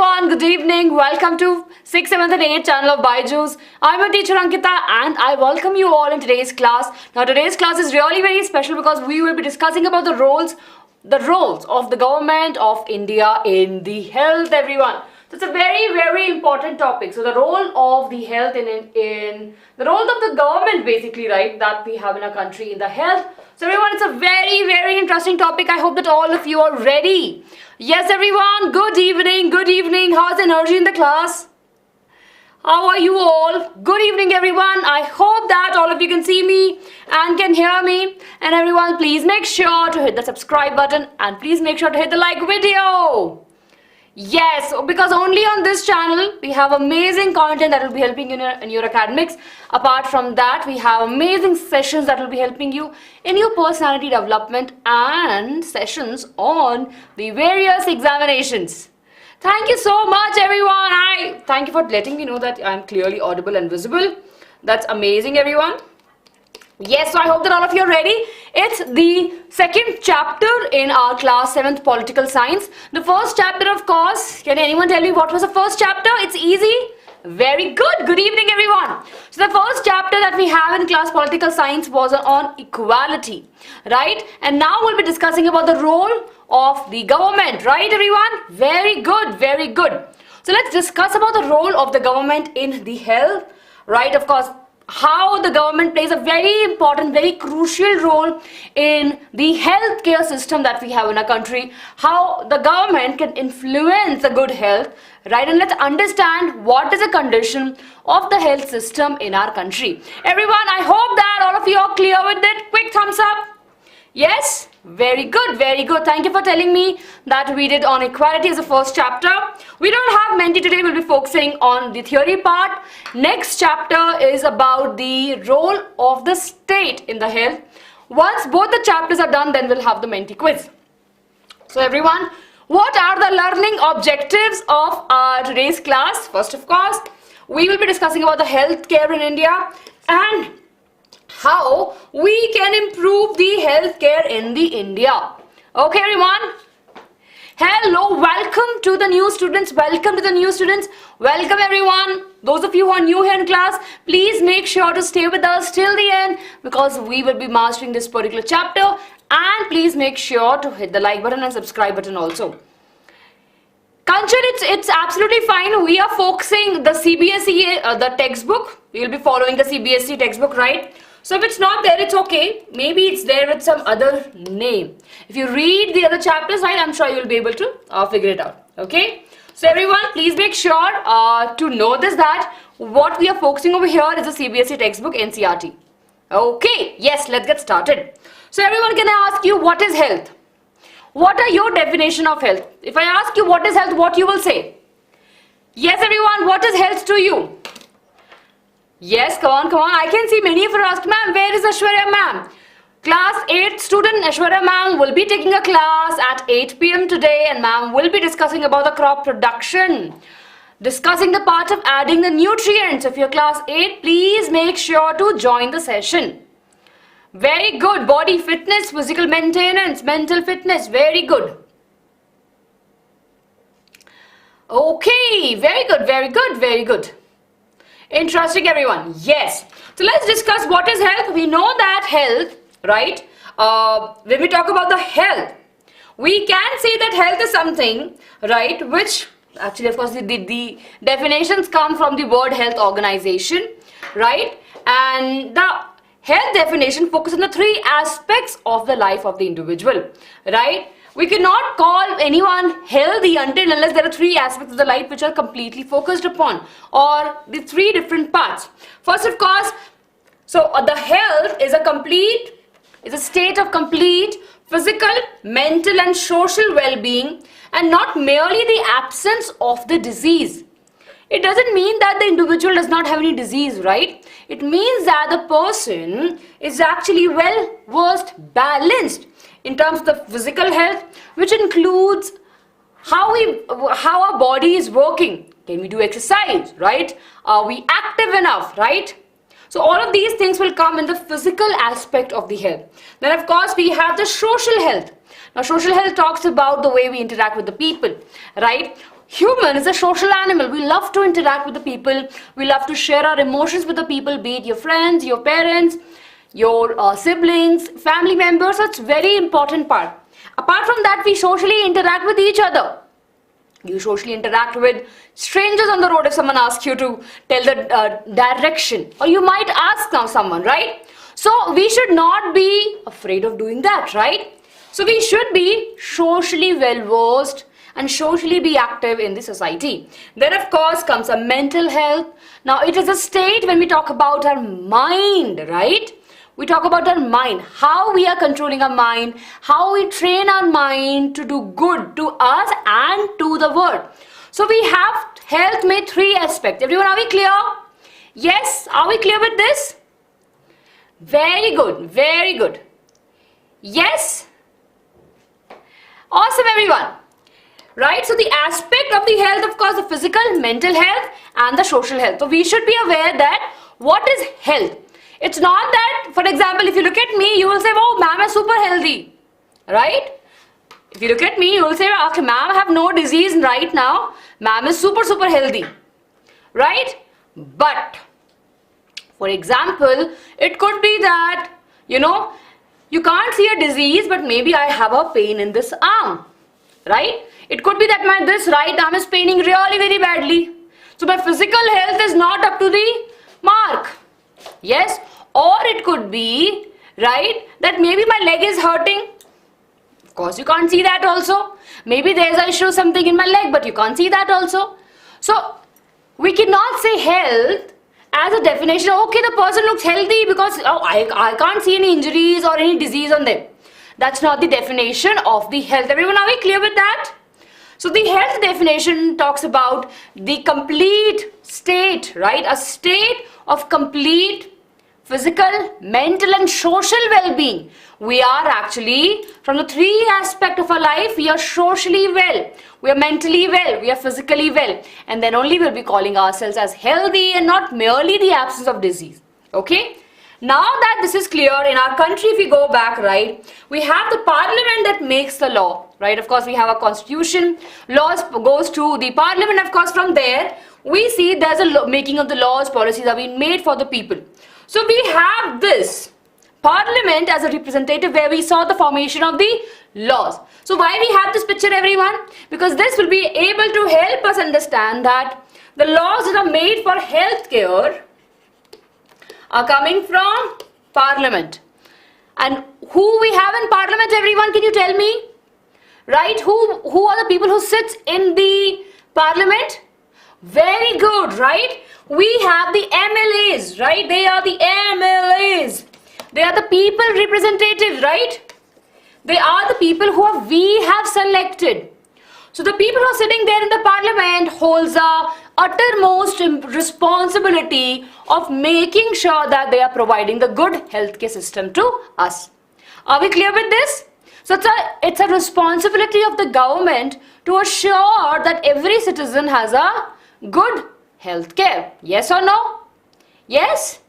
everyone, good evening. Welcome to 6th, 7th and 8th channel of Byju's. I'm your teacher Ankita and I welcome you all in today's class. Now today's class is really very special because we will be discussing about the roles of the government of India in the health, everyone. So it's a very important topic. So the role of the health in the role of the government basically, right, that we have in our country in the health. So everyone, it's a very interesting topic. I hope that all of you are ready. Yes everyone, good evening. How's the energy in the class? How are you all? Good evening everyone. I hope that all of you can see me and can hear me. And everyone, please make sure to hit the subscribe button and please make sure to hit the like video. Yes, because only on this channel we have amazing content that will be helping you in your academics. Apart from that, we have amazing sessions that will be helping you in your personality development and sessions on the various examinations. Thank you so much everyone. Thank you for letting me know that I'm clearly audible and visible. That's amazing everyone. Yes, so I hope that all of you are ready. It's the second chapter in our class 7th political science. The first chapter, of course, can anyone tell me what was the first chapter? It's easy. Very good. Good evening everyone. So the first chapter that we have in class political science was on equality, right? And now we'll be discussing about the role of the government, right everyone? Very good. So let's discuss about the role of the government in the health, right? Of course, how the government plays a very important, very crucial role in the healthcare system that we have in our country, how the government can influence the good health, right? And let's understand what is the condition of the health system in our country. Everyone, I hope that all of you are clear with it. Quick thumbs up. Yes, very good. Thank you for telling me that we did on equality as the first chapter. We don't have Menti today. We'll be focusing on the theory part. Next chapter is about the role of the state in the health. Once both the chapters are done, then we'll have the Menti quiz. So everyone, what are the learning objectives of our today's class? First, of course, we will be discussing about the healthcare in India and how we can improve the healthcare in the India. Okay everyone? Hello, welcome to the new students. Welcome everyone. Those of you who are new here in class, please make sure to stay with us till the end because we will be mastering this particular chapter. And please make sure to hit the like button and subscribe button also. Kanchan, it's absolutely fine. We are focusing the CBSE, the textbook. We will be following the CBSE textbook, right? So if it's not there, it's okay. Maybe it's there with some other name. If you read the other chapters, right, I'm sure you'll be able to figure it out. Okay. So everyone, please make sure to know this, that what we are focusing over here is the CBSE textbook NCERT. Okay. Yes, let's get started. So everyone, can I ask you what is health? What are your definition of health? If I ask you what is health, what you will say? Yes, everyone, what is health to you? Yes, come on. I can see many of you ask, ma'am, where is Aishwarya ma'am? Class 8 student Aishwarya ma'am will be taking a class at 8 p.m. today and ma'am will be discussing about the crop production. Discussing the part of adding the nutrients. If you're class 8, please make sure to join the session. Very good. Body fitness, physical maintenance, mental fitness. Very good. Okay, very good. Interesting everyone. Yes. So let's discuss what is health. We know that health, right? When we talk about the health, we can say that health is something, right, which actually of course the definitions come from the World Health Organization, right? And the health definition focuses on the three aspects of the life of the individual, right? We cannot call anyone healthy unless there are three aspects of the life which are completely focused upon, or the three different parts. First, of course, so the health is a state of complete physical, mental and social well-being and not merely the absence of the disease. It doesn't mean that the individual does not have any disease, right? It means that the person is actually well versed, balanced in terms of the physical health, which includes how our body is working. Can we do exercise, right? Are we active enough, right? So all of these things will come in the physical aspect of the health. Then of course we have the social health. Now social health talks about the way we interact with the people, right? Human is a social animal. We love to interact with the people. We love to share our emotions with the people, be it your friends, your parents, your siblings, family members. That's very important part. Apart from that, we socially interact with each other. You socially interact with strangers on the road if someone asks you to tell the direction, or you might ask now someone, right? So we should not be afraid of doing that, right? So we should be socially well versed and socially be active in the society. Then of course comes a mental health. Now it is a state when we talk about our mind, right? We talk about our mind, how we are controlling our mind, how we train our mind to do good to us and to the world. So we have health made three aspects. Everyone, are we clear? Yes, are we clear with this? Very good, very good. Yes? Awesome, everyone. Right, so the aspect of the health, of course, the physical, mental health and the social health. So we should be aware that what is health? It's not that, for example, if you look at me, you will say, oh, ma'am is super healthy, right? If you look at me, you will say, okay, ma'am, I have no disease right now. Ma'am is super, super healthy, right? But, for example, it could be that, you can't see a disease, but maybe I have a pain in this arm, right? It could be that my this right arm is paining really very badly. So my physical health is not up to the mark. Yes, or it could be, right, that maybe my leg is hurting. Of course, you can't see that also. Maybe there's an issue something in my leg, but you can't see that also. So we cannot say health as a definition. Okay, the person looks healthy because I can't see any injuries or any disease on them. That's not the definition of the health. Everyone, are we clear with that? So the health definition talks about the complete state, right? A state of complete physical, mental and social well-being. We are actually, from the three aspects of our life, we are socially well, we are mentally well, we are physically well. And then only we'll be calling ourselves as healthy and not merely the absence of disease. Okay? Now that this is clear, in our country, if we go back, right, we have the parliament that makes the law, right? Of course, we have a constitution, laws goes to the parliament, of course, from there, we see there's a making of the laws, policies are being made for the people. So we have this parliament as a representative where we saw the formation of the laws. So why we have this picture, everyone? Because this will be able to help us understand that the laws that are made for healthcare are coming from parliament. And who we have in parliament, everyone, can you tell me? Right? Who are the people who sit in the parliament? Very good, right? We have the MLAs, right? They are the MLAs. They are the people representatives, right? They are the people who we have selected. So the people who are sitting there in the parliament holds the uttermost responsibility of making sure that they are providing the good healthcare system to us. Are we clear with this? So it's a responsibility of the government to assure that every citizen has a good healthcare. Yes or no? Yes?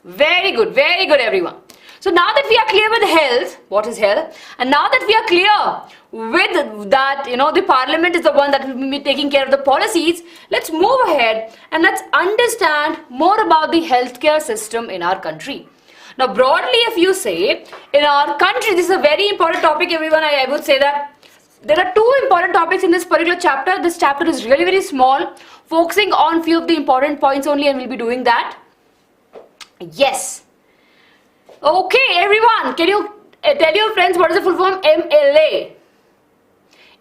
Very good, everyone. So now that we are clear with health, what is health? And now that we are clear with that, the parliament is the one that will be taking care of the policies, let's move ahead and let's understand more about the healthcare system in our country. Now broadly, if you say, in our country, this is a very important topic, everyone. I would say that there are two important topics in this particular chapter. This chapter is really very small, focusing on few of the important points only, and we'll be doing that. Yes. Okay, everyone, can you tell your friends what is the full form? MLA.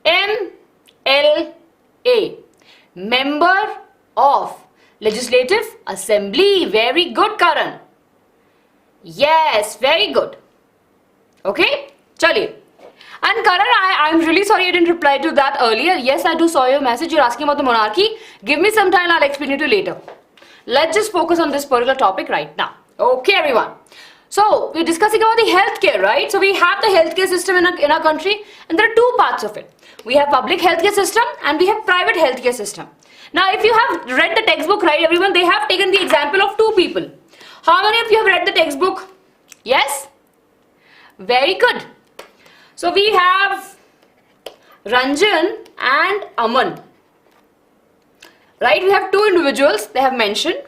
MLA. Member of Legislative Assembly. Very good, Karan. Yes, very good. Okay, chaliye. And Karan, I'm really sorry I didn't reply to that earlier. Yes, I do saw your message. You're asking about the monarchy. Give me some time, I'll explain it to you later. Let's just focus on this particular topic right now. Okay, everyone. So, we're discussing about the healthcare, right? So, we have the healthcare system in our country, and there are two parts of it. We have public healthcare system and we have private healthcare system. Now, if you have read the textbook, right, everyone, they have taken the example of two people. How many of you have read the textbook? Yes? Very good. So, we have Ranjan and Aman. right? We have two individuals they have mentioned,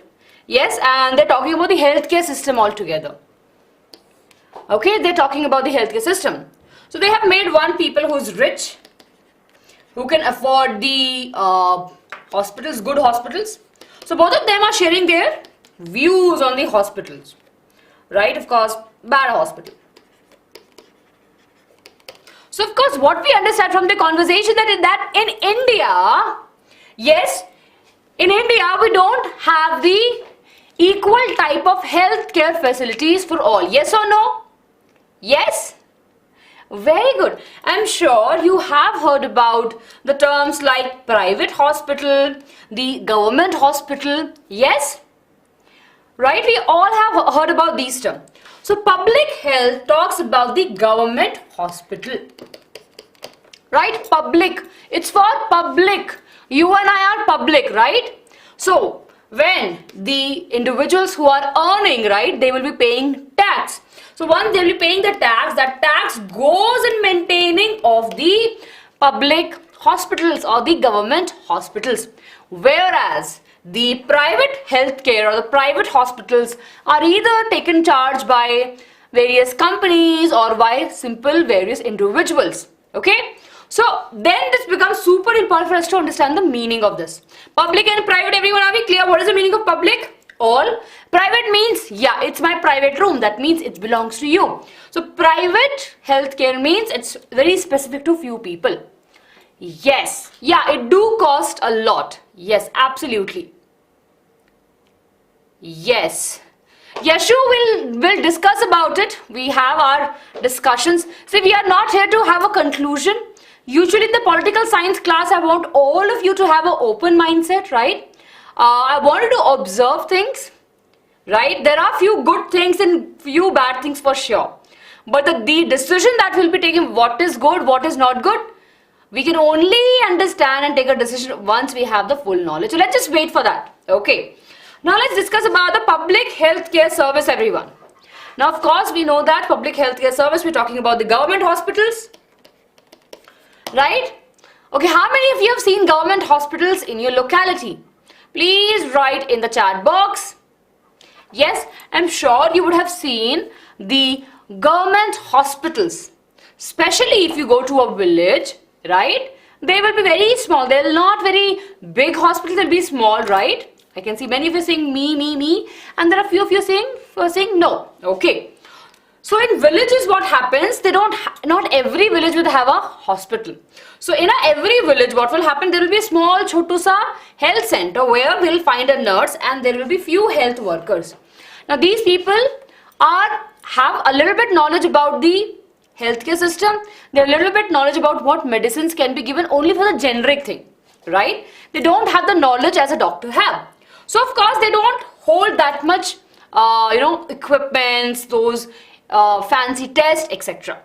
yes, and they're talking about the healthcare system altogether. Okay, they're talking about the healthcare system. So they have made one people who's rich, who can afford the hospitals, good hospitals. So both of them are sharing their views on the hospitals, right? Of course, bad hospital. So of course, what we understand from the conversation that in India, yes, in India we don't have the equal type of healthcare facilities for all. Yes or no? Yes? Very good. I'm sure you have heard about the terms like private hospital, the government hospital. Yes? Right? We all have heard about these terms. So public health talks about the government hospital. Right? Public. It's for public. You and I are public, right? So when the individuals who are earning, right, they will be paying tax. So once they will be paying the tax, that tax goes in maintaining of the public hospitals or the government hospitals. Whereas the private healthcare or the private hospitals are either taken charge by various companies or by simple various individuals. Okay? So then this becomes super important for us to understand the meaning of this. Public and private, everyone, are we clear? What is the meaning of public? All. Private means, yeah, it's my private room. That means it belongs to you. So private healthcare means it's very specific to few people. Yes. Yeah, it do cost a lot. Yes, absolutely. Yes. Yashu will discuss about it. We have our discussions. See, we are not here to have a conclusion. Usually in the political science class, I want all of you to have an open mindset, right? I wanted to observe things, right? There are few good things and few bad things for sure. But the decision that will be taken, what is good, what is not good, we can only understand and take a decision once we have the full knowledge. So let's just wait for that. Okay. Now let's discuss about the public healthcare service, everyone. Now, of course, we know that public healthcare service, we're talking about the government hospitals, right? Okay, how many of you have seen government hospitals in your locality? Please write in the chat box. Yes, I'm sure you would have seen the government hospitals, especially if you go to a village, right? They will be very small. They're not very big hospitals. They'll be small, right? I can see many of you saying me, and there are few of you saying no. Okay. So in villages, what happens? They don't. Not every village will have a hospital. So in every village, what will happen? There will be a small chotu sa health center where we'll find a nurse, and there will be few health workers. Now these people have a little bit knowledge about the healthcare system. They have a little bit knowledge about what medicines can be given only for the generic thing, right? They don't have the knowledge as a doctor have. So of course they don't hold that much, equipments, those fancy tests, etc.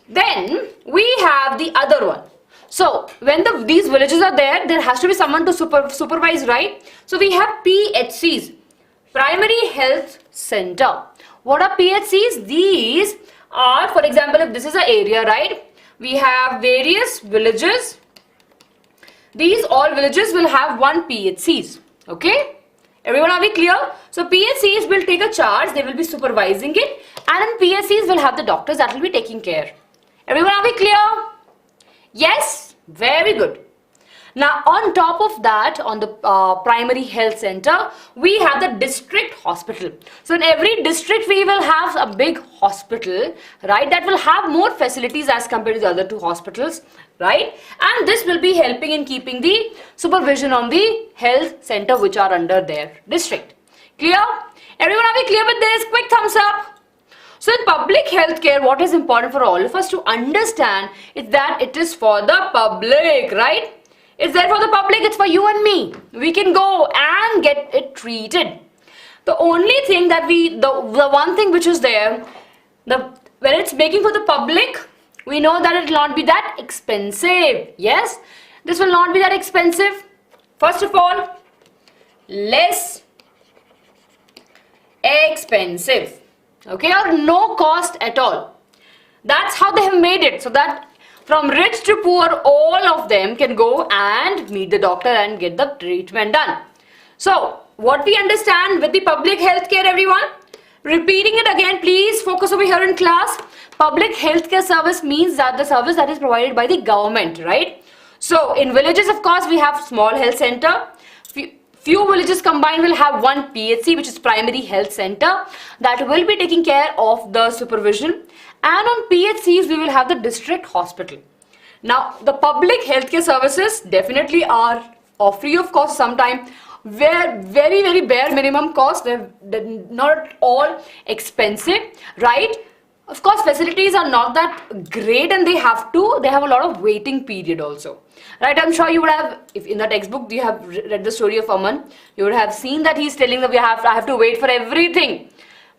Then we have the other one. So when these villages are there has to be someone to supervise, right? So we have PHCs, Primary Health Center. What are PHCs? These are, for example, if this is an area, right? We have various villages. These all villages will have one PHCs. Okay? Everyone, are we clear? So PHCs will take a charge. They will be supervising it. And then PHCs will have the doctors that will be taking care. Everyone, are we clear? Yes? Very good. Now, on top of that, on the primary health center, we have the district hospital. So in every district, we will have a big hospital, right? That will have more facilities as compared to the other two hospitals, right? And this will be helping in keeping the supervision on the health center which are under their district. Clear? Everyone, are we clear with this? Quick thumbs up. So in public healthcare, what is important for all of us to understand is that it is for the public, right? It's there for the public, it's for you and me. We can go and get it treated. The only thing that the one thing which is there, when it's making for the public, we know that it will not be that expensive. Yes, this will not be that expensive. First of all, less expensive. Okay, or no cost at all. That's how they have made it, so that From rich to poor, all of them can go and meet the doctor and get the treatment done. So, what we understand with the public health care, everyone? Repeating it again, please focus over here in class. Public healthcare service means that the service that is provided by the government, right? So, in villages, of course, we have small health center. Few villages combined will have one PHC, which is primary health center, that will be taking care of the supervision. And on PHCs, we will have the district hospital. Now, the public healthcare services definitely are free of cost sometimes. Very, very bare minimum cost. They're not at all expensive, right? Of course, facilities are not that great, and they have a lot of waiting period also, right? I'm sure you would have, if in the textbook you have read the story of Aman, you would have seen that he's telling that I have to wait for everything.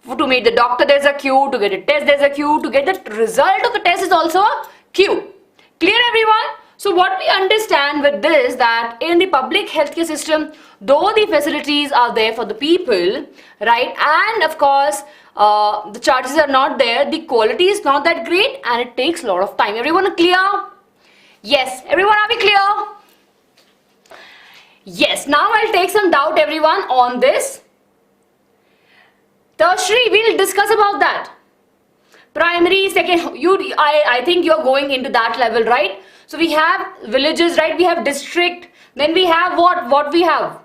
To meet the doctor, there's a queue. To get a test, there's a queue. To get the result of the test is also a queue. Clear, everyone? So what we understand with this, that in the public healthcare system, though the facilities are there for the people, right, and of course the charges are not there, the quality is not that great, and it takes a lot of time. Everyone clear? Yes. Everyone, are we clear? Yes. Now I'll take some doubt, everyone, on this. Tertiary, we'll discuss about that. Primary, second, I think you're going into that level, right? So we have villages, right? We have district. Then we have what we have?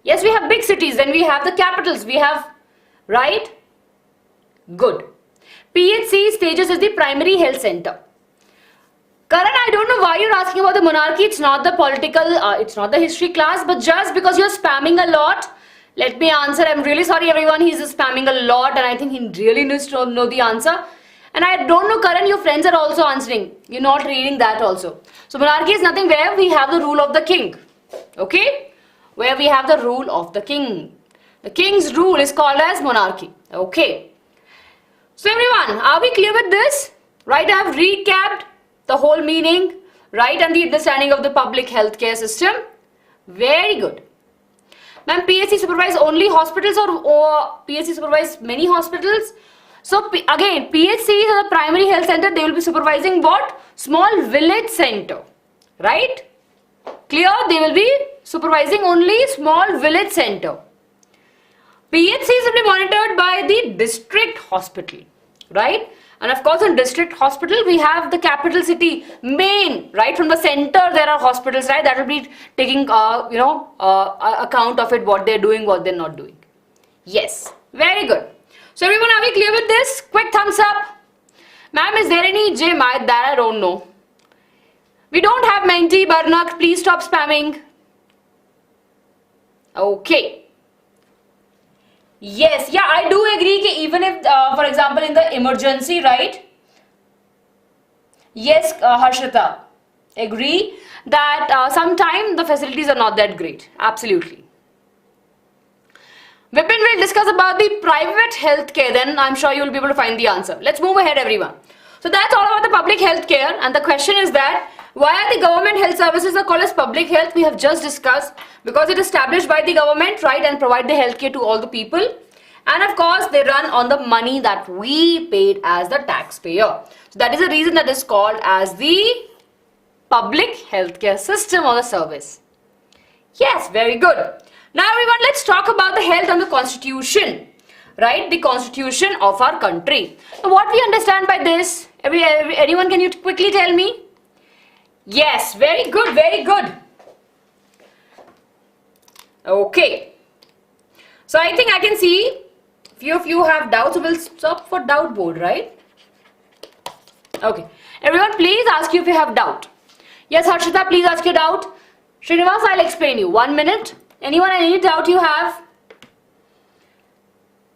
Yes, we have big cities. Then we have the capitals. We have, right? Good. PHC stages is the primary health center. Karan, I don't know why you're asking about the monarchy. It's not the political, it's not the history class, but just because you're spamming a lot, let me answer. I'm really sorry, everyone. He's spamming a lot, and I think he really needs to know the answer. And I don't know, Karan, your friends are also answering. You're not reading that also. So monarchy is nothing where we have the rule of the king. Okay? Where we have the rule of the king. The king's rule is called as monarchy. Okay. So everyone, are we clear with this? Right? I have recapped the whole meaning, right, and the understanding of the public healthcare system. Very good. Ma'am, PHC supervise only hospitals or PHC supervise many hospitals? So again, PHCs are the primary health center. They will be supervising what? Small village center, right? Clear? They will be supervising only small village center. PHCs will be monitored by the district hospital, right? And of course, in district hospital, we have the capital city, main, right? From the center, there are hospitals, right? That will be taking, account of it, what they're doing, what they're not doing. Yes, very good. So everyone, are we clear with this? Quick thumbs up. Ma'am, is there any J math that I don't know? We don't have Menti, Barnak. Please stop spamming. Okay. Yes, yeah, I do agree that even if, for example, in the emergency, right? Yes, Harshita, agree that sometimes the facilities are not that great. Absolutely. Vipin will discuss about the private healthcare, then I'm sure you will be able to find the answer. Let's move ahead, everyone. So that's all about the public healthcare, and the question is that why are the government health services are called as public health? We have just discussed, because it is established by the government, right, and provide the healthcare to all the people. And of course, they run on the money that we paid as the taxpayer. So that is the reason that is called as the public healthcare system or the service. Yes, very good. Now everyone, let's talk about the health and the constitution, right? The constitution of our country. So what we understand by this? Anyone, can you quickly tell me? Yes, very good, very good. Okay. So I think I can see few of you have doubts. So we'll stop for doubt board, right? Okay. Everyone, please ask you if you have doubt. Yes, Harshita, please ask your doubt. Srinivas, I'll explain you. 1 minute. Anyone, any doubt you have?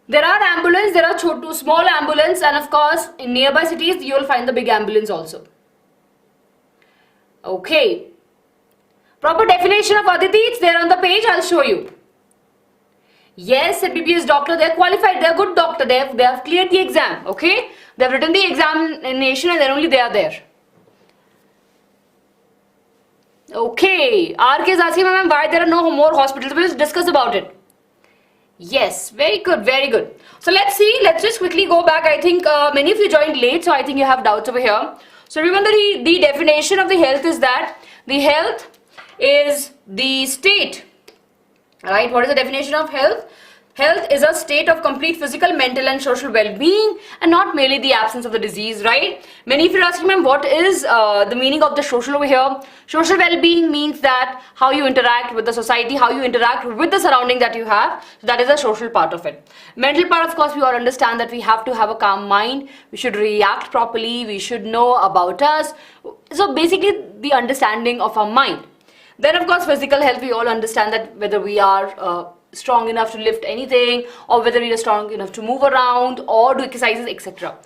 There are ambulance, there are small ambulance, and of course, in nearby cities, you will find the big ambulance also. Okay. Proper definition of Aditi, it's there on the page, I'll show you. Yes, MBBS doctor, they're qualified, they're good doctor, they have cleared the exam, okay? They've written the examination and then only they are there. Okay, RK is asking, ma'am, why there are no more hospitals? We'll discuss about it. Yes, very good, very good. So let's see, let's just quickly go back. I think many of you joined late, so I think you have doubts over here. So remember the definition of the health is that the health is the state, right? What is the definition of health? Health is a state of complete physical, mental and social well-being, and not merely the absence of the disease, right? Many of you are asking, ma'am, what is the meaning of the social over here? Social well-being means that how you interact with the society, how you interact with the surrounding that you have. So that is the social part of it. Mental part, of course, we all understand that we have to have a calm mind. We should react properly. We should know about us. So basically, the understanding of our mind. Then, of course, physical health, we all understand that whether we are strong enough to lift anything, or whether we are strong enough to move around or do exercises, etc.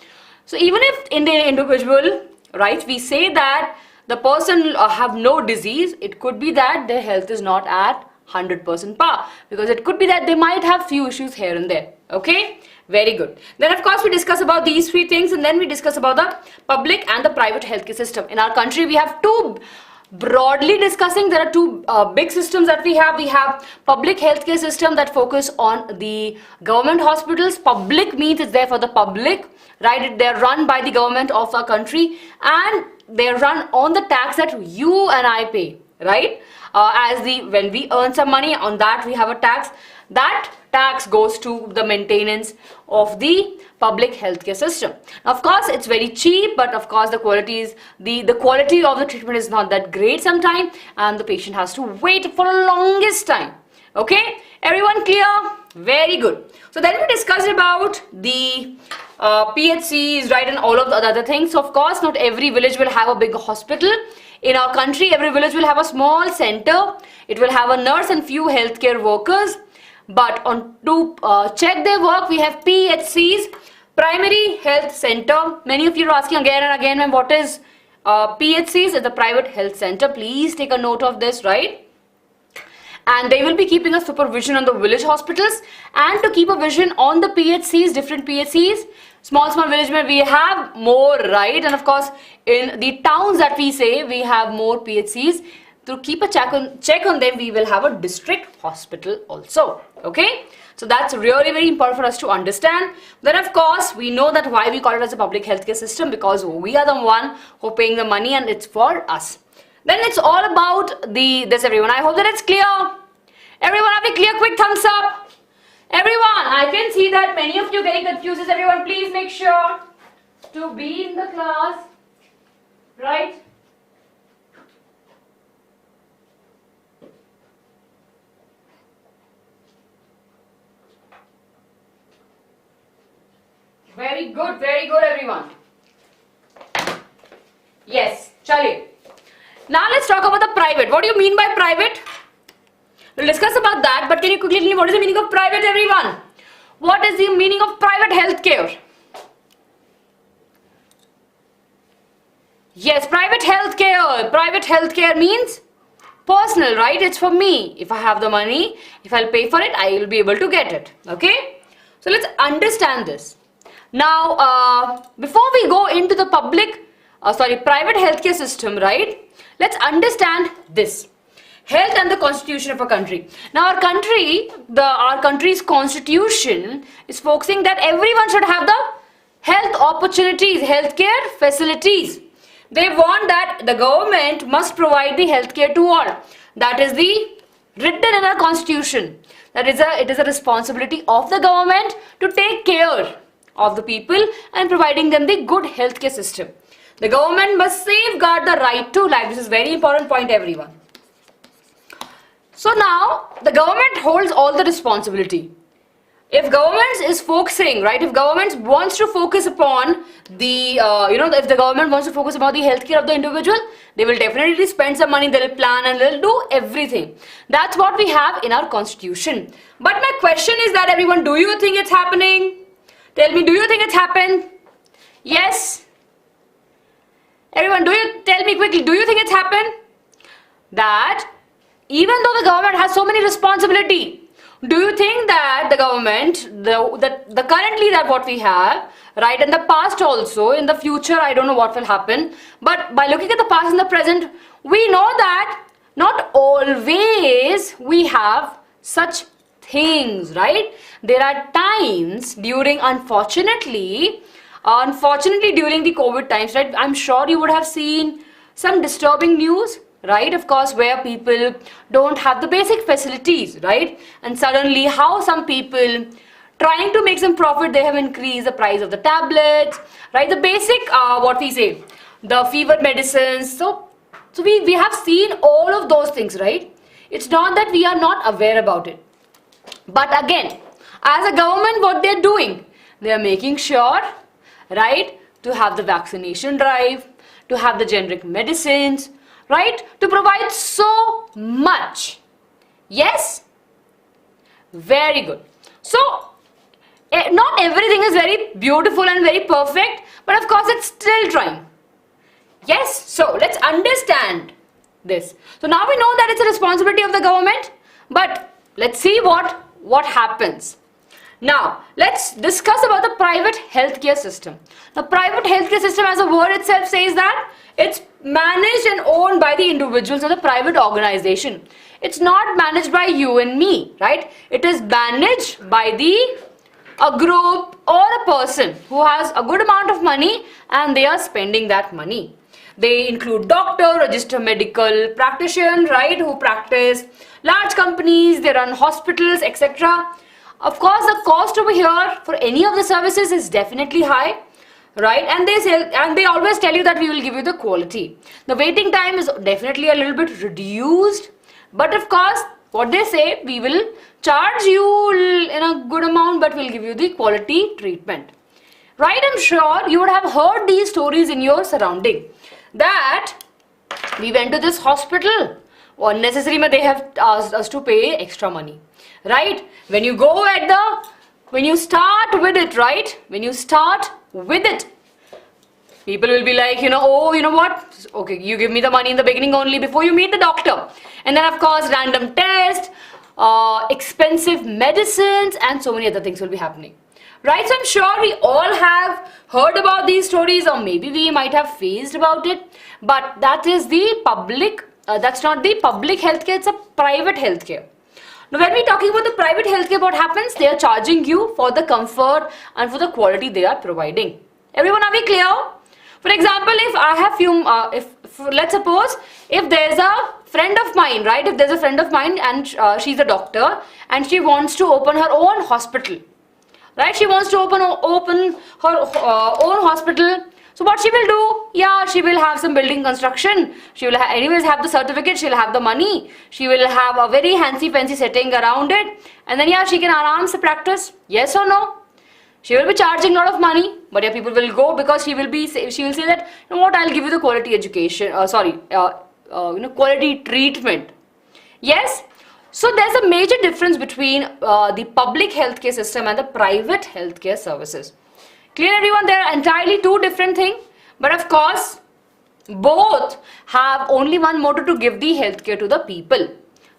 So even if in the individual, right, we say that the person have no disease, it could be that their health is not at 100% par, because it could be that they might have few issues here and there. Okay, very good. Then of course we discuss about these three things, and then we discuss about the public and the private healthcare system. In our country we have two. Broadly discussing, there are two big systems that we have. We have public healthcare system that focus on the government hospitals. Public means it's there for the public, right? They're run by the government of our country, and they're run on the tax that you and I pay, right? When we earn some money, on that we have a tax. That tax goes to the maintenance of the public healthcare system. Of course, it's very cheap, but of course the quality is the quality of the treatment is not that great sometimes, and the patient has to wait for the longest time. Okay, everyone clear? Very good. So then we discussed about the PHCs, right, and all of the other things. So of course, not every village will have a big hospital. In our country, every village will have a small center. It will have a nurse and few healthcare workers. But to check their work, we have PHCs, Primary Health Center. Many of you are asking again and again, what is PHCs? It's a private health center. Please take a note of this, right? And they will be keeping a supervision on the village hospitals, and to keep a vision on the PHCs, different PHCs. Small village where we have more, right? And of course, in the towns that we say, we have more PHCs. To keep a check on them, we will have a district hospital also. Okay, so that's really very important for us to understand. Then of course we know that why we call it as a public healthcare system, because we are the one who are paying the money and it's for us. Then it's all about this, everyone. I hope that it's clear. Everyone, have a clear? Quick thumbs up. Everyone, I can see that many of you getting confused. Everyone, please make sure to be in the class, right? Very good, everyone. Yes, chaliye. Now let's talk about the private. What do you mean by private? We'll discuss about that, but can you quickly tell me what is the meaning of private, everyone? What is the meaning of private healthcare? Yes, private healthcare. Private healthcare means personal, right? It's for me. If I have the money, if I'll pay for it, I will be able to get it. Okay? So let's understand this. Now, before we go into the private healthcare system, right? Let's understand this. Health and the constitution of a country. Now, our country's constitution is focusing that everyone should have the health opportunities, healthcare facilities. They want that the government must provide the healthcare to all. That is written in our constitution. That is it is a responsibility of the government to take care of the people and providing them the good healthcare system. The government must safeguard the right to life. This is very important point, everyone. So now the government holds all the responsibility. If government is focusing, right, if government wants to focus upon the, if the government wants to focus upon the healthcare of the individual, they will definitely spend some money, they'll plan and they'll do everything. That's what we have in our constitution. But my question is that, everyone, do you think it's happening? Tell me, do you think it's happened? Yes? Everyone, tell me quickly, do you think it's happened? That even though the government has so many responsibility, do you think that the government, the currently that what we have, right, in the past also, in the future, I don't know what will happen, but by looking at the past and the present, we know that not always we have such things, right? There are times during, unfortunately, Unfortunately, during the COVID times, right, I'm sure you would have seen some disturbing news, right? Of course, where people don't have the basic facilities, right? And suddenly, how some people trying to make some profit, they have increased the price of the tablets, right? The basic, what we say, the fever medicines. So we have seen all of those things, right? It's not that we are not aware about it. But again, as a government, what they're doing, they are making sure, right, to have the vaccination drive, to have the generic medicines, right, to provide so much. Yes? Very good. So, not everything is very beautiful and very perfect, but of course it's still trying. Yes, so let's understand this. So now we know that it's a responsibility of the government, but let's see what happens. Now, let's discuss about the private healthcare system. The private healthcare system, as the word itself says, that it's managed and owned by the individuals or the private organization. It's not managed by you and me, right? It is managed by a group or a person who has a good amount of money and they are spending that money. They include doctor, registered medical practitioner, right, who practice, large companies, they run hospitals, etc. Of course, the cost over here for any of the services is definitely high, right? And they always tell you that we will give you the quality. The waiting time is definitely a little bit reduced, but of course, what they say, we will charge you in a good amount, but we'll give you the quality treatment. Right, I'm sure you would have heard these stories in your surrounding. That we went to this hospital, unnecessarily they have asked us to pay extra money, right? When you start with it, right? When you start with it, people will be like, oh, you know what? Okay, you give me the money in the beginning only before you meet the doctor. And then of course, random tests, expensive medicines, and so many other things will be happening. Right, so I'm sure we all have heard about these stories, or maybe we might have faced about it, but that is the public, that's not the public healthcare, it's a private healthcare. Now when we're talking about the private healthcare, what happens? They are charging you for the comfort and for the quality they are providing. Everyone, are we clear? For example, if I have let's suppose, if there's a friend of mine, right, if there's a friend of mine and she's a doctor and she wants to open her own hospital. Right, she wants to open her own hospital. So what she will do? Yeah, she will have some building construction. She will anyways have the certificate. She'll have the money. She will have a very fancy setting around it, and then yeah, she can aram se practice. Yes or no? She will be charging a lot of money, but yeah, people will go because she will say that, you know what, I'll give you the quality education. Quality treatment. Yes. So there's a major difference between the public healthcare system and the private healthcare services. Clear, everyone? They're entirely two different things. But of course, both have only one motto to give the healthcare to the people.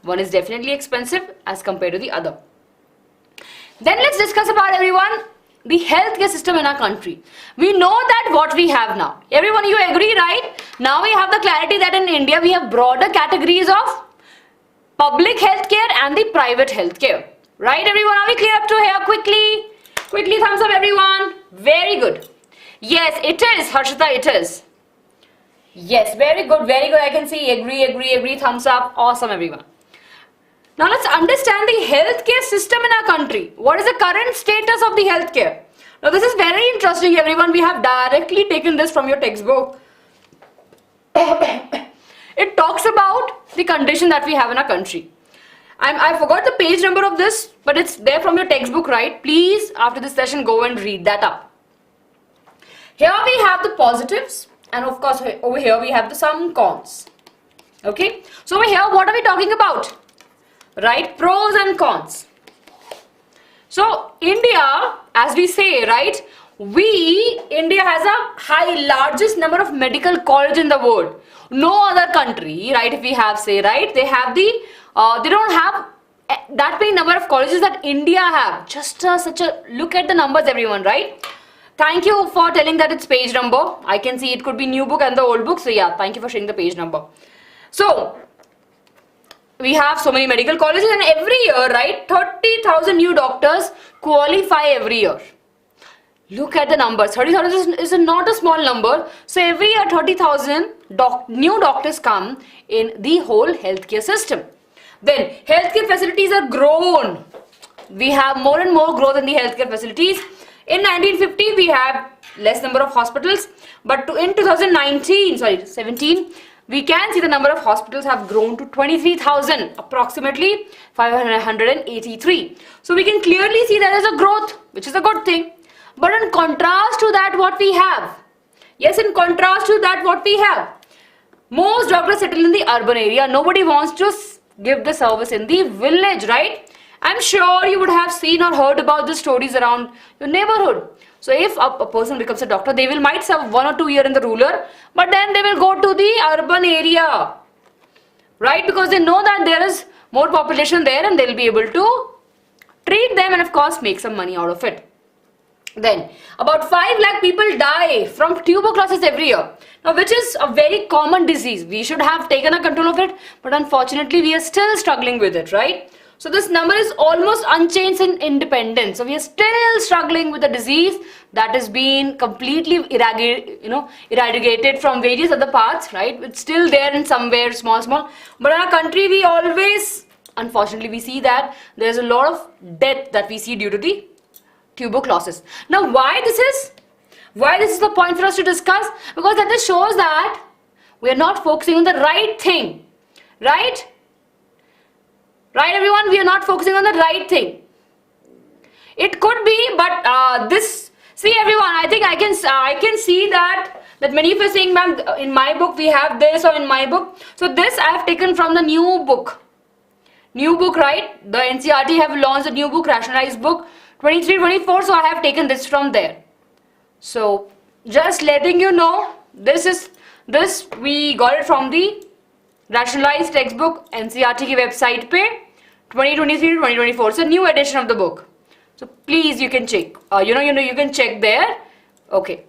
One is definitely expensive as compared to the other. Then let's discuss about, everyone, the healthcare system in our country. We know that what we have now. Everyone, you agree, right? Now we have the clarity that in India we have broader categories of public healthcare and the private healthcare. Right, everyone? Are we clear up to here? Quickly thumbs up, everyone. Very good. Yes, it is, Harshita, it is. Yes, very good. I can see agree, thumbs up. Awesome, everyone. Now let's understand the healthcare system in our country. What is the current status of the healthcare? Now this is very interesting, everyone. We have directly taken this from your textbook. It talks about the condition that we have in our country. I forgot the page number of this, but it's there from your textbook, right? Please, after this session, go and read that up. Here we have the positives, and of course, over here we have some cons. Okay? So over here, what are we talking about? Right? Pros and cons. So, India, as we say, right? India has a largest number of medical colleges in the world. No other country, right, if we have, say, right, they don't have that many number of colleges that India have. Just such a look at the numbers, everyone, right? Thank you for telling that it's page number. I can see it could be new book and the old book. So yeah, thank you for sharing the page number. So we have so many medical colleges, and every year, right, 30,000 new doctors qualify every year. Look at the numbers. 30,000 is not a small number. So every year 30,000 new doctors come in the whole healthcare system. Then healthcare facilities are grown. We have more and more growth in the healthcare facilities. In 1950 we have less number of hospitals, but in 17, we can see the number of hospitals have grown to 23,000, approximately 583. So we can clearly see there is a growth, which is a good thing. But in contrast to that, what we have? Yes, in contrast to that, what we have? Most doctors settle in the urban area. Nobody wants to give the service in the village, right? I'm sure you would have seen or heard about the stories around your neighborhood. So if a person becomes a doctor, they might serve 1 or 2 years in the rural, but then they will go to the urban area, right? Because they know that there is more population there and they'll be able to treat them and of course make some money out of it. Then about 5 lakh people die from tuberculosis every year. Now, which is a very common disease. We should have taken a control of it, but unfortunately we are still struggling with it, right? So this number is almost unchanged in independence. So we are still struggling with the disease that has been completely eradicated from various other parts, right? It's still there in somewhere small. But in our country, we always, unfortunately, we see that there's a lot of death that we see due to the tuberculosis. Now, why this is the point for us to discuss? Because that just shows that we are not focusing on the right thing, right? Right, everyone, we are not focusing on the right thing. It could be, but see everyone, I think I can see that many of you are saying, ma'am, in my book we have this, or in my book. So this I have taken from the new book, right? The NCERT have launched a new book, rationalized book 23-24. So I have taken this from there. So just letting you know, this we got it from the rationalized textbook NCERT ki website pe 2023-2024. It's a new edition of the book. So please, you can check. You can check there. Okay.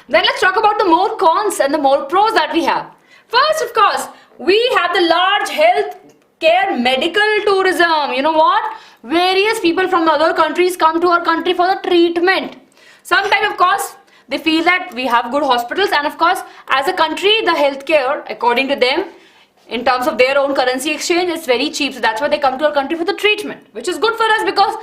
Then let's talk about the more cons and the more pros that we have. First, of course, we have the large health care medical tourism. You know what? Various people from other countries come to our country for the treatment. Sometimes, of course, they feel that we have good hospitals, and of course, as a country, the healthcare, according to them, in terms of their own currency exchange, is very cheap. So that's why they come to our country for the treatment, which is good for us because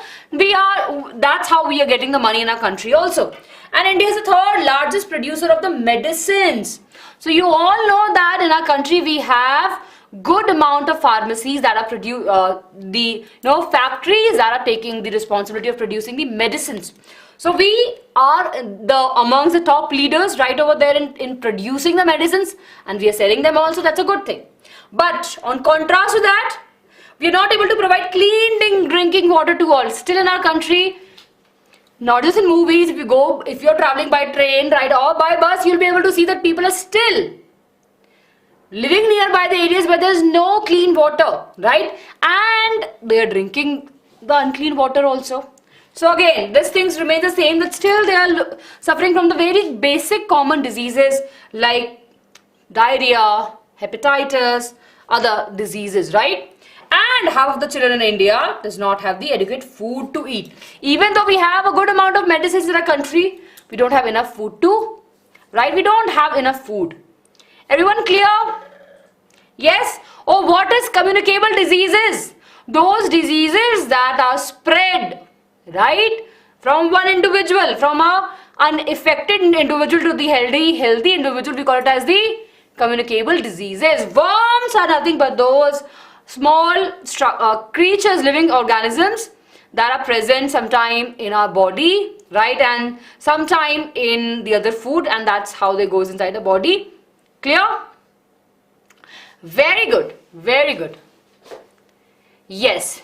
that's how we are getting the money in our country also. And India is the third largest producer of the medicines. So you all know that in our country we have good amount of pharmacies that are factories that are taking the responsibility of producing the medicines. So we are amongst the top leaders right over there in producing the medicines, and we are selling them also. That's a good thing. But on contrast to that, we are not able to provide clean drinking water to all. Still in our country, not just in movies, if you're traveling by train, right, or by bus, you'll be able to see that people are still living nearby the areas where there's no clean water, right? And they are drinking the unclean water also. So again, these things remain the same, that still they are suffering from the very basic common diseases like diarrhea, hepatitis, other diseases, right? And half of the children in India does not have the adequate food to eat. Even though we have a good amount of medicines in our country, we don't have enough food to, right? We don't have enough food. Everyone clear? Yes? Oh, what is communicable diseases? Those diseases that are spread, right, from one individual, from a unaffected individual to the healthy individual. We call it as the communicable diseases. Worms are nothing but those small creatures, living organisms that are present sometime in our body, right, and sometime in the other food, and that's how they goes inside the body. Clear? Very good, very good. Yes,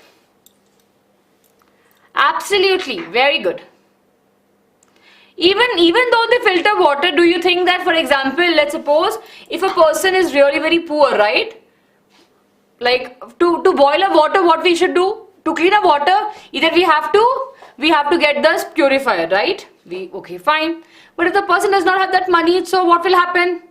absolutely, very good. Even though they filter water, do you think that, for example, let's suppose if a person is really very poor, right? Like to boil a water, what we should do? To clean a water, either we have to get this purifier, right? Okay, fine. But if the person does not have that money, so what will happen?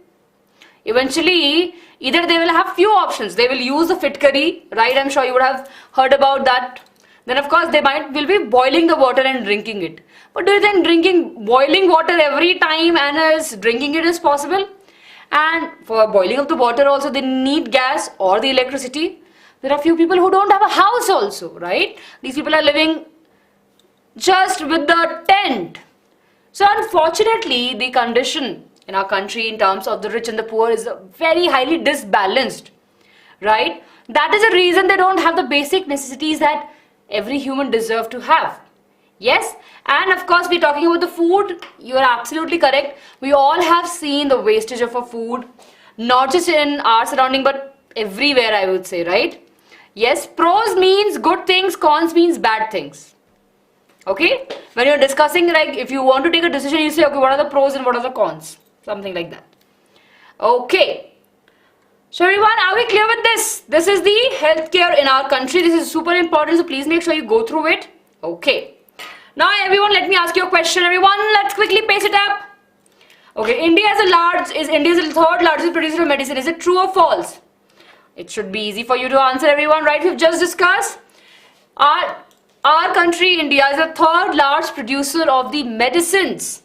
Eventually, either they will have few options. They will use the fitkari, right? I'm sure you would have heard about that. Then of course they will be boiling the water and drinking it. But do you think drinking boiling water every time and is drinking it is possible? And for boiling of the water also they need gas or the electricity. There are few people who don't have a house also, right? These people are living just with the tent. So unfortunately, the condition in our country in terms of the rich and the poor is very highly disbalanced, right? That is the reason they don't have the basic necessities that every human deserves to have. Yes, and of course we're talking about the food. You are absolutely correct. We all have seen the wastage of our food, not just in our surrounding but everywhere, I would say, right? Yes, pros means good things, cons means bad things. Okay, when you're discussing, like if you want to take a decision, you say, okay, what are the pros and what are the cons? Something like that. Okay. So everyone, are we clear with this? This is the healthcare in our country. This is super important, so please make sure you go through it. Okay. Now everyone, let me ask you a question. Everyone, let's quickly pace it up. Okay, India is India's third largest producer of medicine. Is it true or false? It should be easy for you to answer, everyone, right? We've just discussed. Our country, India, is the third largest producer of the medicines.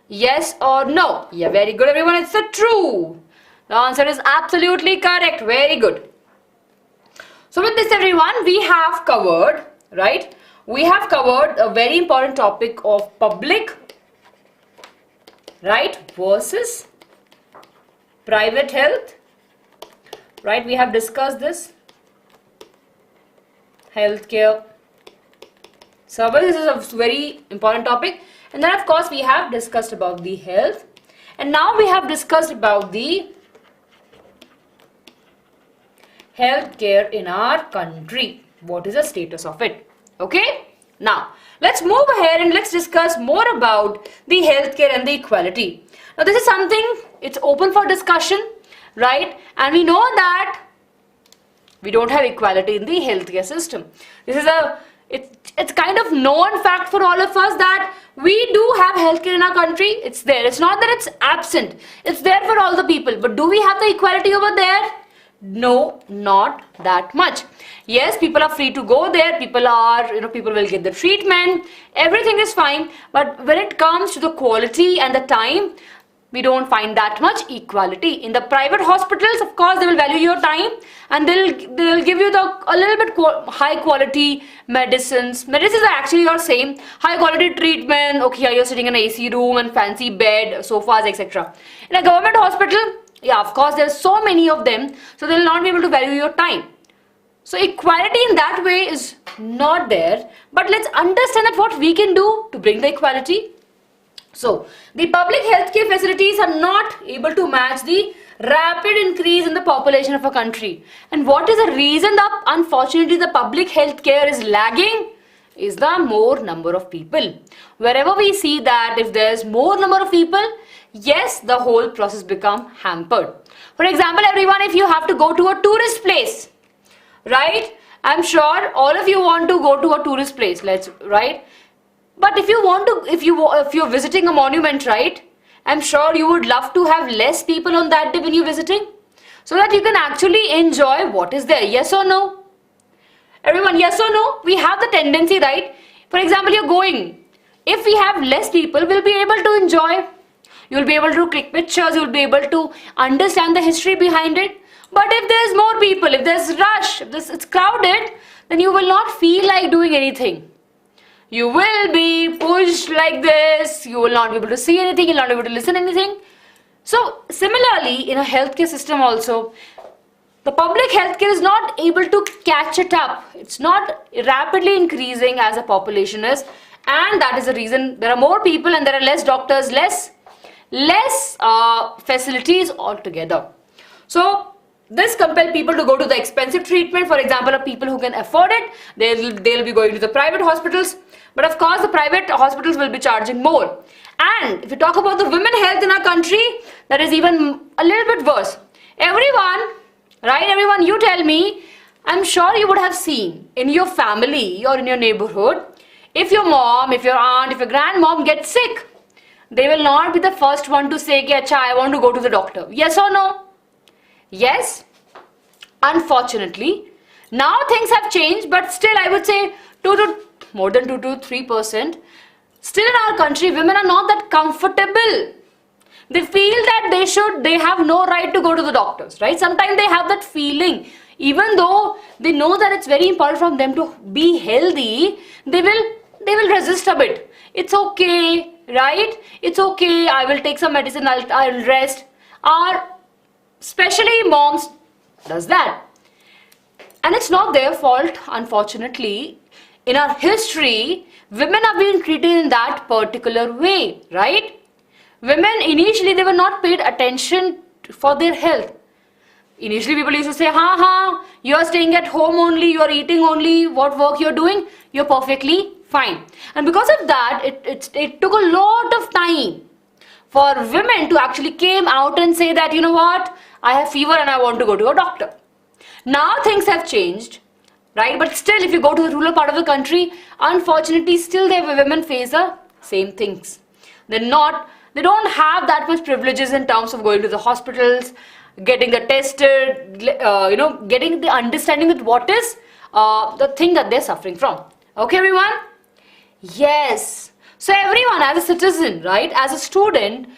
Yes or no? Yeah, very good, everyone. It's the true. The answer is absolutely correct. Very good. So with this, everyone, we have covered, right? We have covered a very important topic of public, right, versus private health, right? We have discussed this. Healthcare service is a very important topic, and then of course we have discussed about the health, and now we have discussed about the healthcare in our country. What is the status of it? Okay, now let's move ahead and let's discuss more about the healthcare and the equality. Now this is something, it's open for discussion, right? And we know that we don't have equality in the healthcare system. This is it's kind of known fact for all of us that we do have healthcare in our country. It's there. It's not that it's absent. It's there for all the people. But do we have the equality over there? No, not that much. Yes, people are free to go there. People are, people will get the treatment. Everything is fine. But when it comes to the quality and the time, we don't find that much equality. In the private hospitals, of course, they will value your time and they'll give you a little bit high quality medicines. Medicines are actually your same. High quality treatment. Okay, here you're sitting in an AC room and fancy bed, sofas, etc. In a government hospital, yeah, of course, there's so many of them, so they'll not be able to value your time. So equality in that way is not there. But let's understand that what we can do to bring the equality. So, the public healthcare facilities are not able to match the rapid increase in the population of a country. And what is the reason that unfortunately the public healthcare is lagging? Is the more number of people. Wherever we see that if there's more number of people, yes, the whole process become hampered. For example, everyone, if you have to go to a tourist place, right? I'm sure all of you want to go to a tourist place, right? But if you're visiting a monument, right? I'm sure you would love to have less people on that day when you're visiting, so that you can actually enjoy what is there. Yes or no? Everyone, yes or no? We have the tendency, right? For example, you're going. If we have less people, we'll be able to enjoy. You'll be able to click pictures. You'll be able to understand the history behind it. But if there's more people, if there's rush, if it's crowded, then you will not feel like doing anything. You will be pushed like this. You will not be able to see anything. You'll not be able to listen anything. So similarly, in a healthcare system also, the public healthcare is not able to catch it up. It's not rapidly increasing as the population is, and that is the reason there are more people and there are less doctors, less facilities altogether. So this compels people to go to the expensive treatment. For example, people who can afford it, they'll be going to the private hospitals. But of course, the private hospitals will be charging more. And if you talk about the women health in our country, that is even a little bit worse. Everyone, right? Everyone, you tell me, I'm sure you would have seen in your family or in your neighborhood, if your mom, if your aunt, if your grandmom gets sick, they will not be the first one to say, Acha, I want to go to the doctor. Yes or no? Yes. Unfortunately, now things have changed, but still I would say more than 2 to 3%. Still in our country, women are not that comfortable. They feel that they have no right to go to the doctors, right? Sometimes they have that feeling, even though they know that it's very important for them to be healthy, they will resist a bit. It's okay, right? It's okay, I will take some medicine, I'll rest. Or especially moms does that. And it's not their fault, unfortunately. In our history, women have been treated in that particular way, right? Women initially, they were not paid attention for their health. Initially people used to say, you are staying at home only, you are eating only, what work you are doing, you're perfectly fine. And because of that, it took a lot of time for women to actually came out and say that, you know what, I have fever and I want to go to a doctor. Now things have changed, right? But still, if you go to the rural part of the country, unfortunately, still the women face the same things. They don't have that much privileges in terms of going to the hospitals, getting the tested, getting the understanding that what is the thing that they're suffering from. Okay, everyone? Yes. So everyone, as a citizen, right, as a student,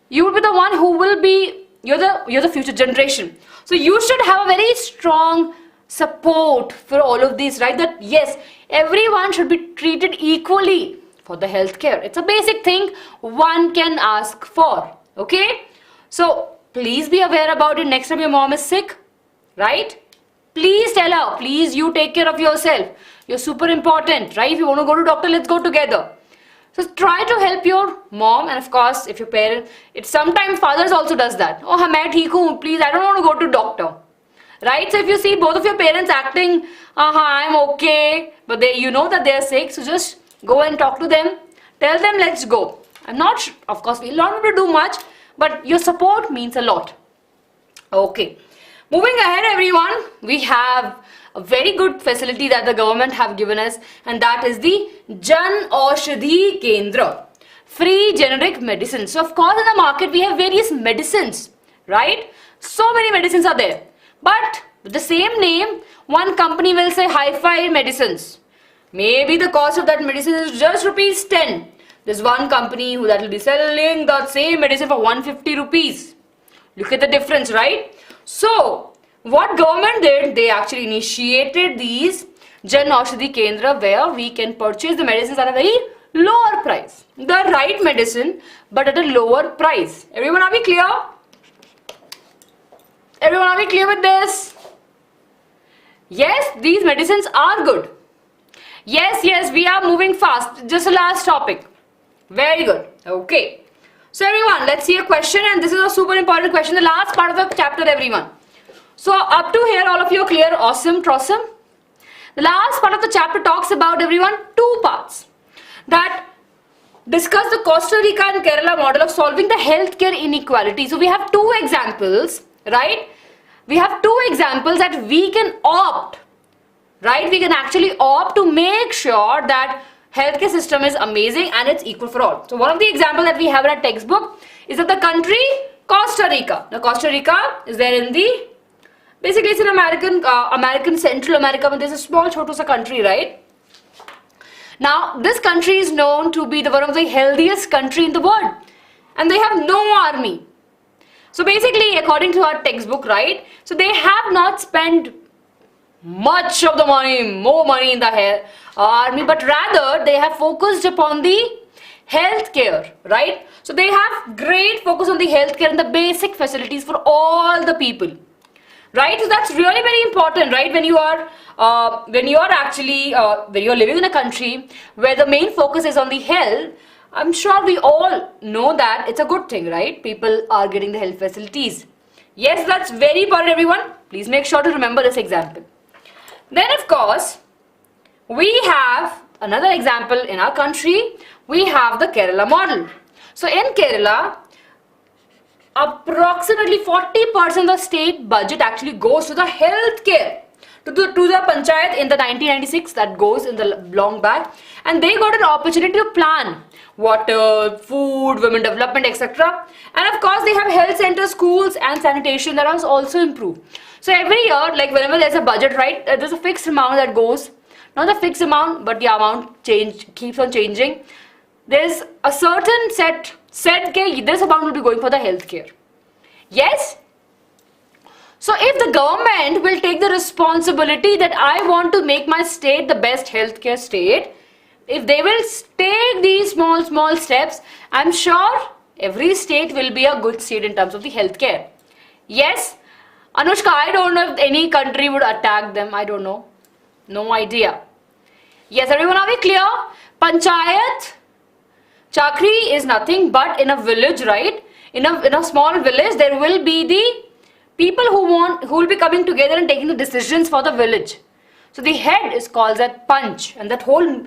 you will be the one who will be, you're the future generation. So you should have a very strong support for all of these, right? That yes, everyone should be treated equally for the healthcare. It's a basic thing one can ask for. Okay? So please be aware about it next time your mom is sick, right? Please tell her, please you take care of yourself. You're super important, right? If you want to go to doctor, let's go together. So try to help your mom, and of course, if your parent, it's sometimes fathers also does that. Oh, मैं ठीक हूँ, please, I don't want to go to doctor. Right? So if you see both of your parents acting, I'm okay, but you know that they're sick, so just go and talk to them. Tell them, let's go. I'm not sure, of course, we'll not be able to do much, but your support means a lot. Okay. Moving ahead, everyone, we have a very good facility that the government have given us, and that is the Jan Aushadhi Kendra, free generic medicines. So of course in the market we have various medicines, right? So many medicines are there, but with the same name, one company will say hi-fi medicines. Maybe the cost of that medicine is just rupees 10. There's one company that will be selling the same medicine for 150 rupees. Look at the difference, right? So what government did, they actually initiated these Jan Aushadhi Kendra where we can purchase the medicines at a very lower price. The right medicine but at a lower price. Everyone, are we clear? Everyone, are we clear with this? Yes, these medicines are good. Yes, we are moving fast. Just a last topic. Very good. Okay. So everyone, let's see a question, and this is a super important question. The last part of the chapter, everyone. So up to here, all of you are clear? Awesome, trossum. The last part of the chapter talks about, everyone, two parts that discuss the Costa Rica and Kerala model of solving the healthcare inequality. So we have two examples, right? We have two examples that we can opt, right? We can actually opt to make sure that healthcare system is amazing and it's equal for all. So one of the examples that we have in our textbook is of the country Costa Rica. Now Costa Rica is there in the, basically it's an American Central America, but there's a small choto sa country, right? Now this country is known to be one of the healthiest country in the world, and they have no army. So basically, according to our textbook, right, so they have not spent much of the money, more money in the army, but rather they have focused upon the healthcare, right? So they have great focus on the healthcare and the basic facilities for all the people, right? So that's really very important, right? When you are actually when you are living in a country where the main focus is on the health, I'm sure we all know that it's a good thing, right? People are getting the health facilities. Yes, that's very important, everyone. Please make sure to remember this example. Then, of course, we have another example in our country. We have the Kerala model. So in Kerala, approximately 40% of the state budget actually goes to the healthcare, to the panchayat in the 1996, that goes in the long back, and they got an opportunity to plan water, food, women development, etc. And of course they have health centers, schools and sanitation that has also improved. So every year, like whenever there's a budget, right, there's a fixed amount that goes, not a fixed amount, but the amount keeps on changing. there's a certain said this amount will be going for the healthcare. Yes? So if the government will take the responsibility that I want to make my state the best healthcare state, if they will take these small steps, I'm sure every state will be a good state in terms of the healthcare. Yes? Anushka, I don't know if any country would attack them. I don't know. No idea. Yes, everyone, are we clear? Panchayat Chakri is nothing but in a village, right? In a small village, there will be the people who will be coming together and taking the decisions for the village. So the head is called that Panch, and that whole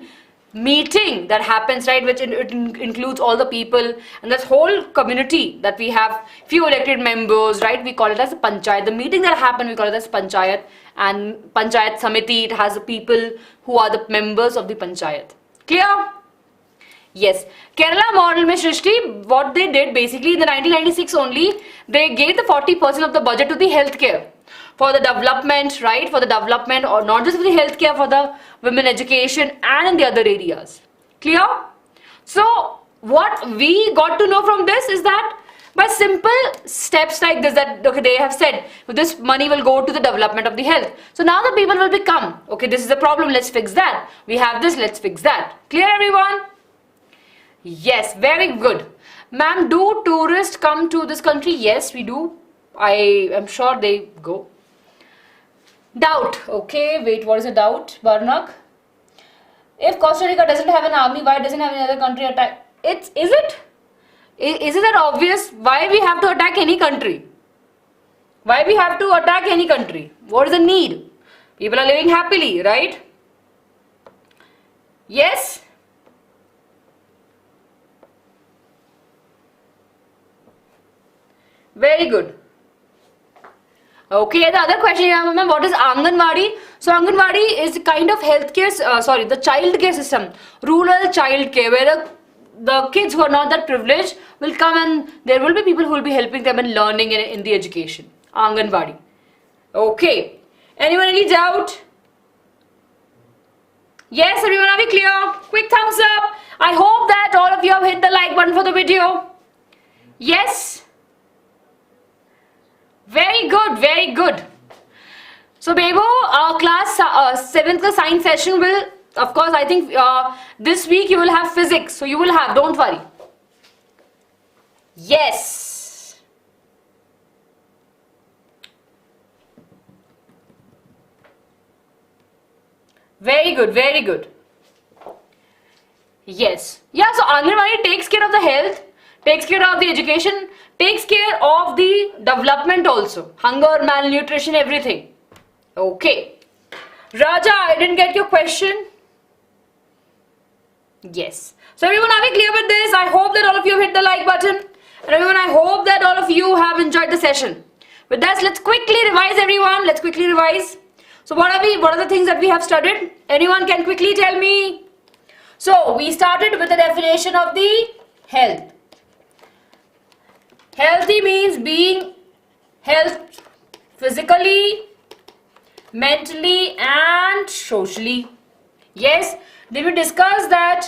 meeting that happens, right, which it includes all the people and that whole community that we have few elected members, right, we call it as a panchayat. The meeting that happened, we call it as panchayat, and panchayat samiti, it has the people who are the members of the panchayat. Clear? Yes. Kerala model mein Shrishti, what they did basically in the 1996 only, they gave the 40% of the budget to the healthcare for the development, right, for the development, or not just for the healthcare, for the women education and in the other areas. Clear? So what we got to know from this is that by simple steps like this, that okay, they have said this money will go to the development of the health. So now the people will become, okay, this is the problem, let's fix that. We have this, let's fix that. Clear, everyone? Yes, very good. Ma'am, do tourists come to this country? Yes, we do. I am sure they go. Doubt. Okay, wait, what is a doubt? Barnak. If Costa Rica doesn't have an army, why doesn't have any other country attack? Is it that obvious? Why we have to attack any country? Why we have to attack any country? What is the need? People are living happily, right? Yes? Very good. Okay, the other question here, ma'am, what is Anganwadi? So Anganwadi is kind of healthcare, the child care system, rural child care, where the kids who are not that privileged will come and there will be people who will be helping them in learning in the education. Anganwadi. Okay. Anyone any doubt? Yes, everyone, are we clear? Quick thumbs up. I hope that all of you have hit the like button for the video. Yes. Very good, very good. So, Bebo, our class 7th science session will, of course, I think this week you will have physics. So, you will have, don't worry. Yes. Very good, very good. Yes. Yeah, so Anganwadi takes care of the health, takes care of the education, takes care of the development also. Hunger, malnutrition, everything. Okay. Raja, I didn't get your question. Yes. So everyone, are we clear with this? I hope that all of you have hit the like button. And everyone, I hope that all of you have enjoyed the session. With that, let's quickly revise, everyone. Let's quickly revise. So what are the things that we have studied? Anyone can quickly tell me? So we started with the definition of the health. Healthy means being health physically, mentally and socially. Yes, then we discussed that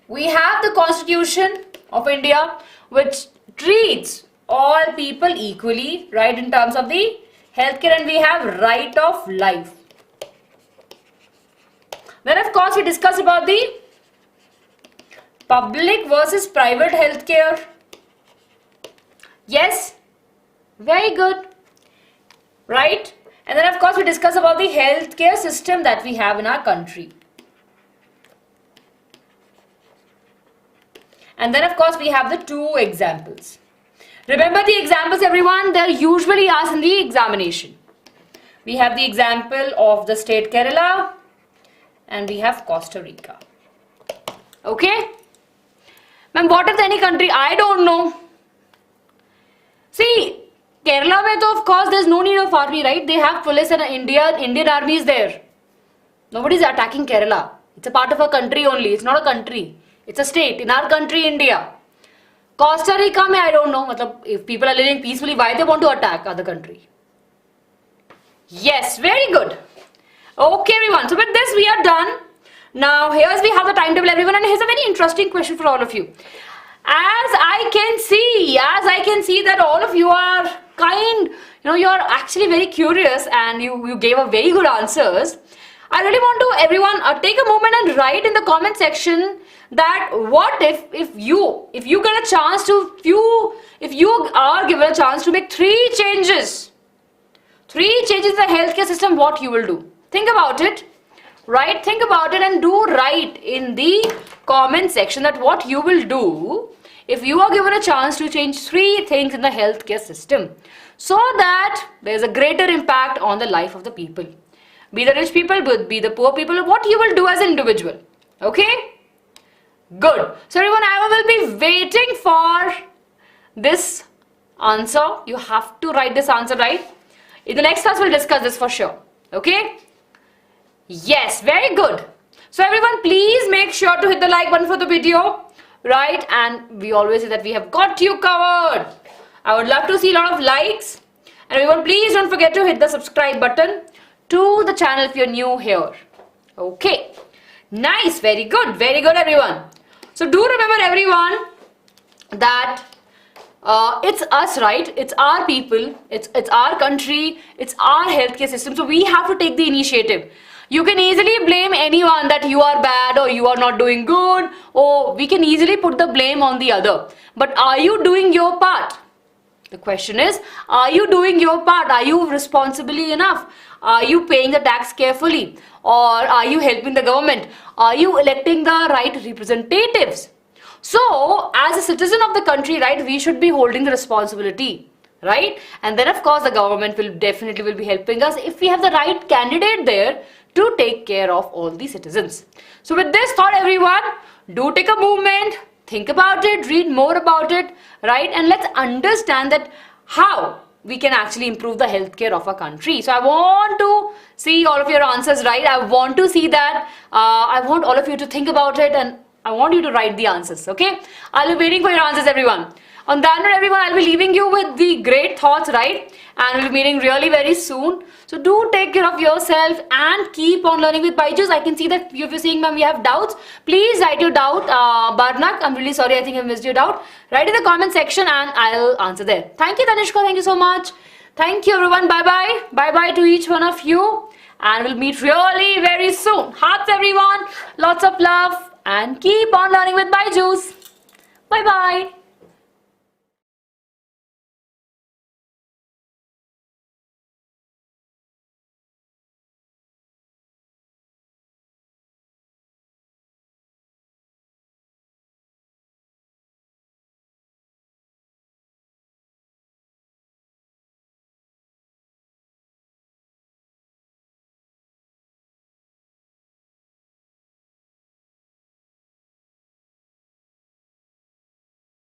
we have the Constitution of India which treats all people equally, right, in terms of the healthcare, and we have right of life. Then of course we discussed about the public versus private healthcare. Yes, very good, right? And then of course we discuss about the healthcare system that we have in our country. And then of course we have the two examples. Remember the examples, everyone, they are usually asked in the examination. We have the example of the state Kerala and we have Costa Rica. Okay? Ma'am, what is any country? I don't know. See, Kerala mein to of course there's no need of army, right? They have police and Indian army is there. Nobody is attacking Kerala. It's a part of a country only. It's not a country. It's a state. In our country, India. Costa Rica mein I don't know. If people are living peacefully, why they want to attack other country? Yes, very good. Okay, everyone. So with this we are done. Now, here's we have the timetable, everyone, and here's a very interesting question for all of you. As I can see that all of you are you're actually very curious and you gave a very good answers. I really want to everyone take a moment and write in the comment section that what if you get a chance to if you are given a chance to make three changes in the healthcare system, what you will do. Think about it. Right? Think about it and do write in the comment section that what you will do if you are given a chance to change three things in the healthcare system so that there is a greater impact on the life of the people. Be the rich people, be the poor people, what you will do as an individual. Okay? Good. So everyone, I will be waiting for this answer. You have to write this answer, right? In the next class, we'll discuss this for sure. Okay? Yes, very good. So everyone, please make sure to hit the like button for the video, right? And we always say that we have got you covered. I would love to see a lot of likes. And everyone, please don't forget to hit the subscribe button to the channel if you're new here. Okay. Nice. Very good, everyone. So do remember, everyone, that it's us, right? It's our people. It's our country. It's our healthcare system. So we have to take the initiative. You can easily blame anyone that you are bad or you are not doing good, or we can easily put the blame on the other. But are you doing your part? The question is, are you doing your part? Are you responsibly enough? Are you paying the tax carefully? Or are you helping the government? Are you electing the right representatives? So, as a citizen of the country, right, we should be holding the responsibility, right? And then, of course, the government will definitely be helping us if we have the right candidate there to take care of all the citizens. So with this thought, everyone, do take a moment, think about it, read more about it, right? And let's understand that how we can actually improve the healthcare of our country. So I want to see all of your answers, right? I want to see that. I want all of you to think about it and I want you to write the answers, okay? I'll be waiting for your answers, everyone. On that note, everyone, I'll be leaving you with the great thoughts, right? And we'll be meeting really very soon. So do take care of yourself and keep on learning with Byju's. I can see that if you're saying, ma'am, you have doubts, please write your doubt. Barnak, I'm really sorry, I think I missed your doubt. Write in the comment section and I'll answer there. Thank you, Tanishka. Thank you so much. Thank you, everyone. Bye-bye. Bye-bye to each one of you. And we'll meet really very soon. Hearts, everyone. Lots of love. And keep on learning with Byju's. Bye-bye.